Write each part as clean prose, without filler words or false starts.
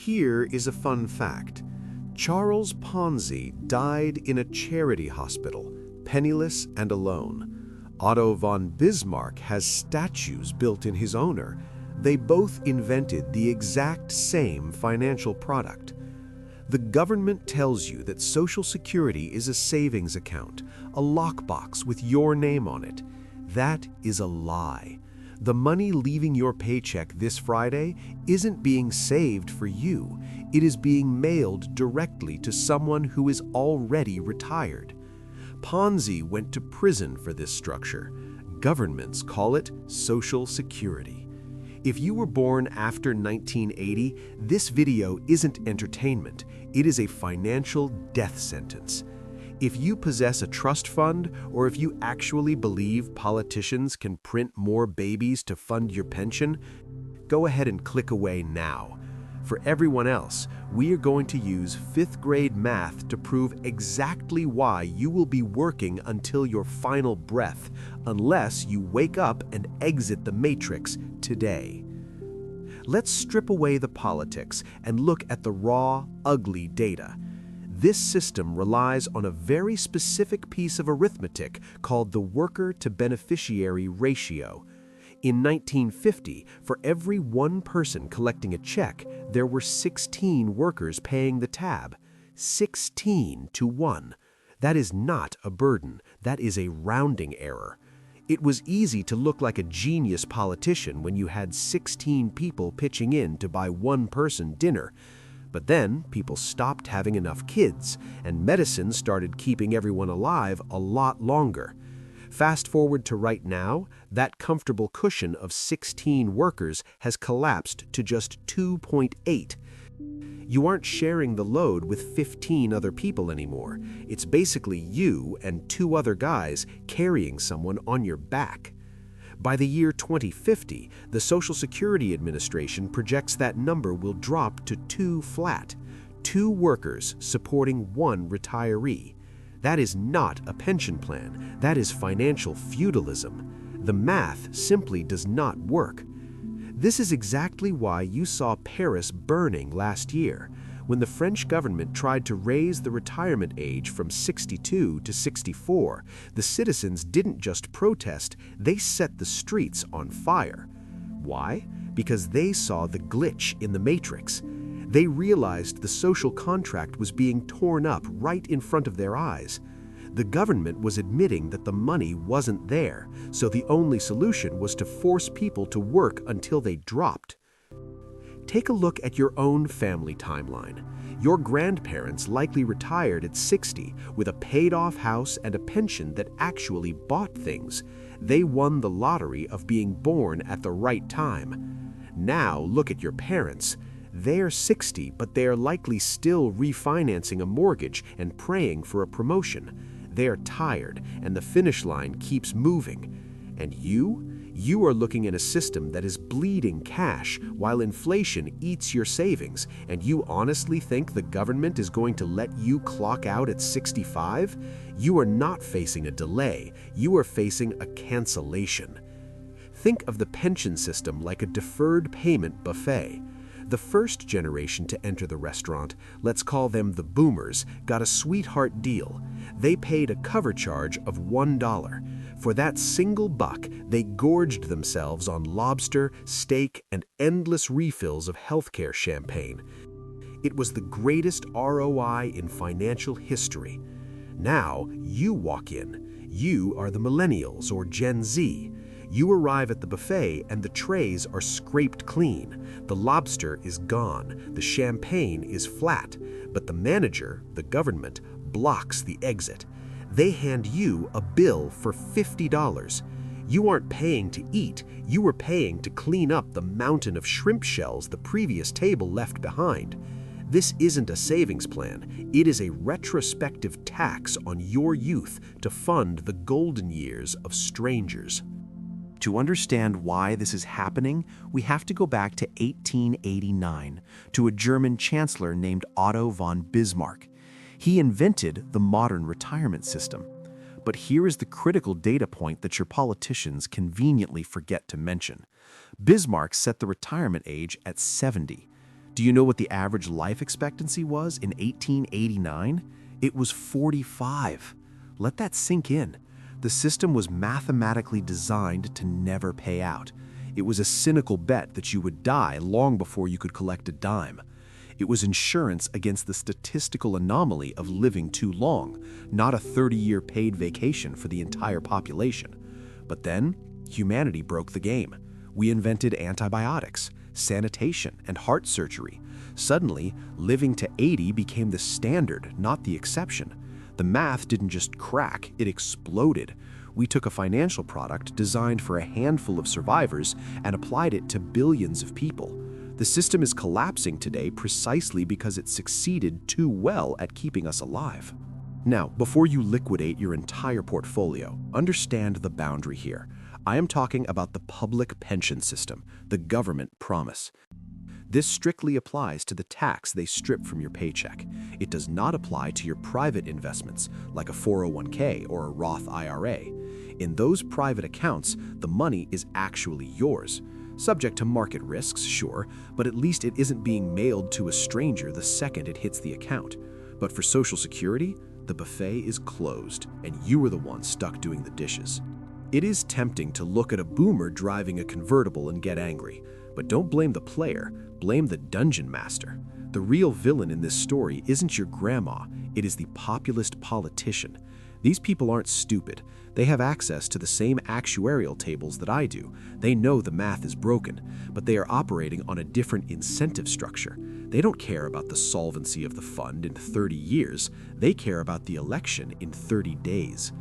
Here is a fun fact. Charles Ponzi died in a charity hospital, penniless and alone. Otto von Bismarck has statues built in his honor. They both invented the exact same financial product. The government tells you that Social Security is a savings account, a lockbox with your name on it. That is a lie. The money leaving your paycheck this Friday isn't being saved for you. It is being mailed directly to someone who is already retired. Ponzi went to prison for this structure. Governments call it Social Security. If you were born after 1980, this video isn't entertainment. It is a financial death sentence. If you possess a trust fund, or if you actually believe politicians can print more babies to fund your pension, go ahead and click away now. For everyone else, we are going to use 5th grade math to prove exactly why you will be working until your final breath, unless you wake up and exit the matrix today. Let's strip away the politics and look at the raw, ugly data. This system relies on a very specific piece of arithmetic called the worker-to-beneficiary ratio. In 1950, for every one person collecting a check, there were 16 workers paying the tab. 16 to 1. That is not a burden. That is a rounding error. It was easy to look like a genius politician when you had 16 people pitching in to buy one person dinner. But then people stopped having enough kids, and medicine started keeping everyone alive a lot longer. Fast forward to right now, that comfortable cushion of 16 workers has collapsed to just 2.8. You aren't sharing the load with 15 other people anymore. It's basically you and 2 other guys carrying someone on your back. By the year 2050, the Social Security Administration projects that number will drop to 2 flat. 2 workers supporting 1 retiree. That is not a pension plan. That is financial feudalism. The math simply does not work. This is exactly why you saw Paris burning last year. When the French government tried to raise the retirement age from 62 to 64, the citizens didn't just protest, they set the streets on fire. Why? Because they saw the glitch in the matrix. They realized the social contract was being torn up right in front of their eyes. The government was admitting that the money wasn't there, so the only solution was to force people to work until they dropped. Take a look at your own family timeline. Your grandparents likely retired at 60 with a paid-off house and a pension that actually bought things. They won the lottery of being born at the right time. Now look at your parents. They're 60, but they are likely still refinancing a mortgage and praying for a promotion. They are tired, and the finish line keeps moving. And you are looking at a system that is bleeding cash while inflation eats your savings, and you honestly think the government is going to let you clock out at 65? You are not facing a delay. You are facing a cancellation. Think of the pension system like a deferred payment buffet. The first generation to enter the restaurant, let's call them the boomers, got a sweetheart deal. They paid a cover charge of $1. For that single buck, they gorged themselves on lobster, steak, and endless refills of healthcare champagne. It was the greatest ROI in financial history. Now you walk in. You are the millennials or Gen Z. You arrive at the buffet and the trays are scraped clean. The lobster is gone. The champagne is flat. But the manager, the government, blocks the exit. They hand you a bill for $50. You aren't paying to eat. You are paying to clean up the mountain of shrimp shells the previous table left behind. This isn't a savings plan. It is a retrospective tax on your youth to fund the golden years of strangers. To understand why this is happening, we have to go back to 1889, to a German chancellor named Otto von Bismarck. He invented the modern retirement system. But here is the critical data point that your politicians conveniently forget to mention. Bismarck set the retirement age at 70. Do you know what the average life expectancy was in 1889? It was 45. Let that sink in. The system was mathematically designed to never pay out. It was a cynical bet that you would die long before you could collect a dime. It was insurance against the statistical anomaly of living too long, not a 30-year paid vacation for the entire population. But then, humanity broke the game. We invented antibiotics, sanitation, and heart surgery. Suddenly, living to 80 became the standard, not the exception. The math didn't just crack, it exploded. We took a financial product designed for a handful of survivors and applied it to billions of people. The system is collapsing today precisely because it succeeded too well at keeping us alive. Now, before you liquidate your entire portfolio, understand the boundary here. I am talking about the public pension system, the government promise. This strictly applies to the tax they strip from your paycheck. It does not apply to your private investments, like a 401k or a Roth IRA. In those private accounts, the money is actually yours. Subject to market risks, sure, but at least it isn't being mailed to a stranger the second it hits the account. But for Social Security, the buffet is closed, and you are the one stuck doing the dishes. It is tempting to look at a boomer driving a convertible and get angry, but don't blame the player, blame the dungeon master. The real villain in this story isn't your grandma, it is the populist politician. These people aren't stupid. They have access to the same actuarial tables that I do. They know the math is broken, but they are operating on a different incentive structure. They don't care about the solvency of the fund in 30 years. They care about the election in 30 days.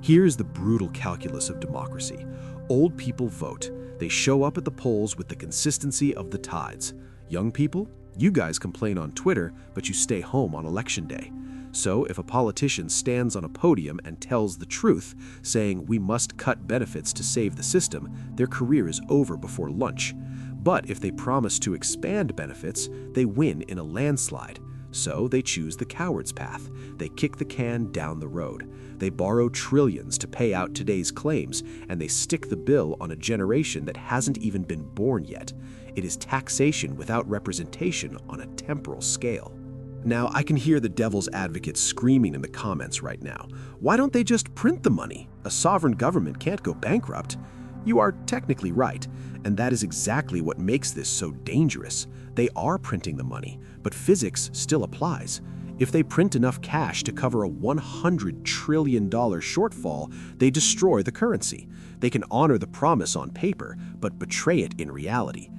Here's the brutal calculus of democracy. Old people vote. They show up at the polls with the consistency of the tides. Young people, you guys complain on Twitter, but you stay home on election day. So if a politician stands on a podium and tells the truth, saying we must cut benefits to save the system, their career is over before lunch. But if they promise to expand benefits, they win in a landslide. So they choose the coward's path. They kick the can down the road. They borrow trillions to pay out today's claims, and they stick the bill on a generation that hasn't even been born yet. It is taxation without representation on a temporal scale. Now, I can hear the devil's advocates screaming in the comments right now. Why don't they just print the money? A sovereign government can't go bankrupt. You are technically right, and that is exactly what makes this so dangerous. They are printing the money, but physics still applies. If they print enough cash to cover a $100 trillion shortfall, they destroy the currency. They can honor the promise on paper, but betray it in reality.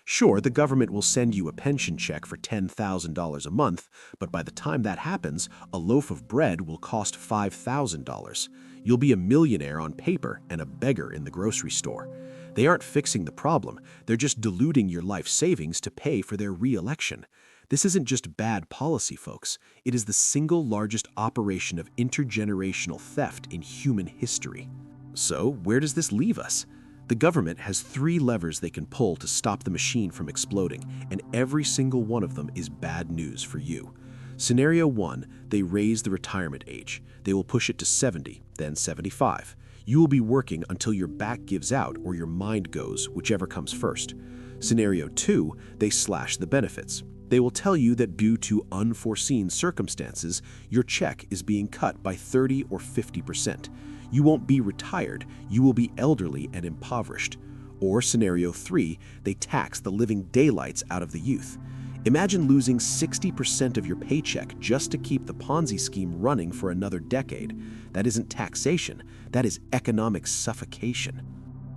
Sure, the government will send you a pension check for $10,000 a month, but by the time that happens, a loaf of bread will cost $5,000. You'll be a millionaire on paper and a beggar in the grocery store. They aren't fixing the problem, they're just diluting your life savings to pay for their re-election. This isn't just bad policy, folks. It is the single largest operation of intergenerational theft in human history. So, where does this leave us? The government has 3 levers they can pull to stop the machine from exploding, and every single one of them is bad news for you. Scenario 1, they raise the retirement age. They will push it to 70, then 75. You will be working until your back gives out or your mind goes, whichever comes first. Scenario 2, they slash the benefits. They will tell you that due to unforeseen circumstances, your check is being cut by 30 or 50%. You won't be retired, you will be elderly and impoverished. Or scenario 3, they tax the living daylights out of the youth. Imagine losing 60% of your paycheck just to keep the Ponzi scheme running for another decade. That isn't taxation, that is economic suffocation.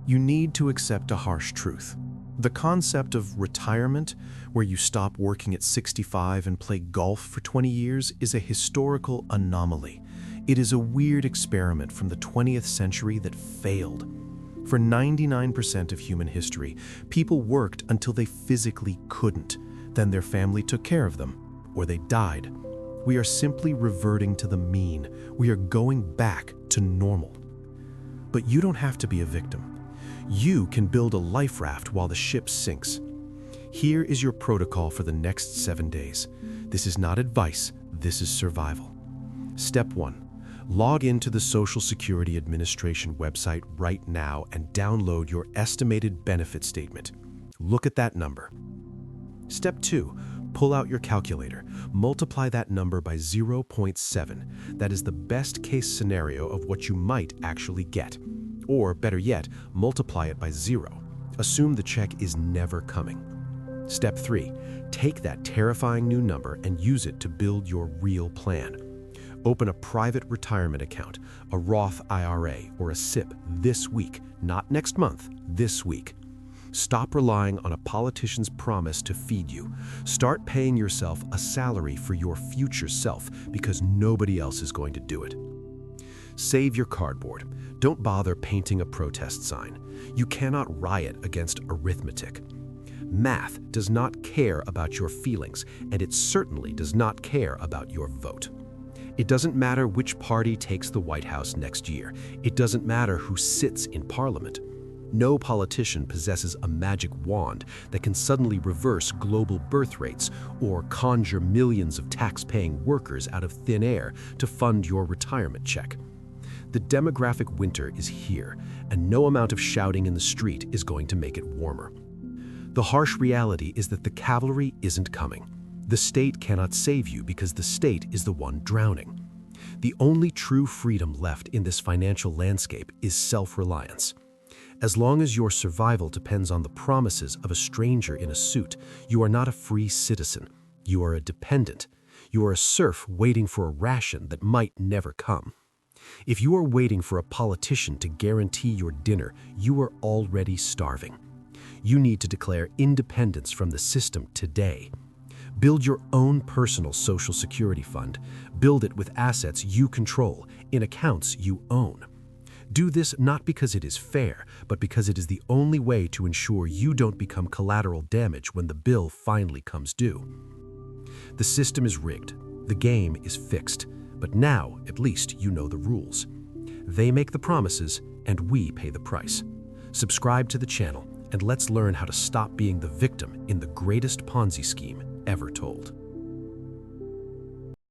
You need to accept a harsh truth. The concept of retirement, where you stop working at 65 and play golf for 20 years, is a historical anomaly. It is a weird experiment from the 20th century that failed. For 99% of human history, people worked until they physically couldn't. Then their family took care of them, or they died. We are simply reverting to the mean. We are going back to normal. But you don't have to be a victim. You can build a life raft while the ship sinks. Here is your protocol for the next 7 days. This is not advice, this is survival. Step 1. Log into the Social Security Administration website right now and download your estimated benefit statement. Look at that number. Step 2. Pull out your calculator. Multiply that number by 0.7. That is the best case scenario of what you might actually get. Or, better yet, multiply it by 0. Assume the check is never coming. Step 3. Take that terrifying new number and use it to build your real plan. Open a private retirement account, a Roth IRA, or a SIP this week, not next month, this week. Stop relying on a politician's promise to feed you. Start paying yourself a salary for your future self because nobody else is going to do it. Save your cardboard. Don't bother painting a protest sign. You cannot riot against arithmetic. Math does not care about your feelings, and it certainly does not care about your vote. It doesn't matter which party takes the White House next year. It doesn't matter who sits in Parliament. No politician possesses a magic wand that can suddenly reverse global birth rates or conjure millions of tax-paying workers out of thin air to fund your retirement check. The demographic winter is here, and no amount of shouting in the street is going to make it warmer. The harsh reality is that the cavalry isn't coming. The state cannot save you because the state is the one drowning. The only true freedom left in this financial landscape is self-reliance. As long as your survival depends on the promises of a stranger in a suit, you are not a free citizen. You are a dependent. You are a serf waiting for a ration that might never come. If you are waiting for a politician to guarantee your dinner, you are already starving. You need to declare independence from the system today. Build your own personal Social Security fund. Build it with assets you control, in accounts you own. Do this not because it is fair, but because it is the only way to ensure you don't become collateral damage when the bill finally comes due. The system is rigged. The game is fixed. But now, at least, you know the rules. They make the promises, and we pay the price. Subscribe to the channel, and let's learn how to stop being the victim in the greatest Ponzi scheme ever told.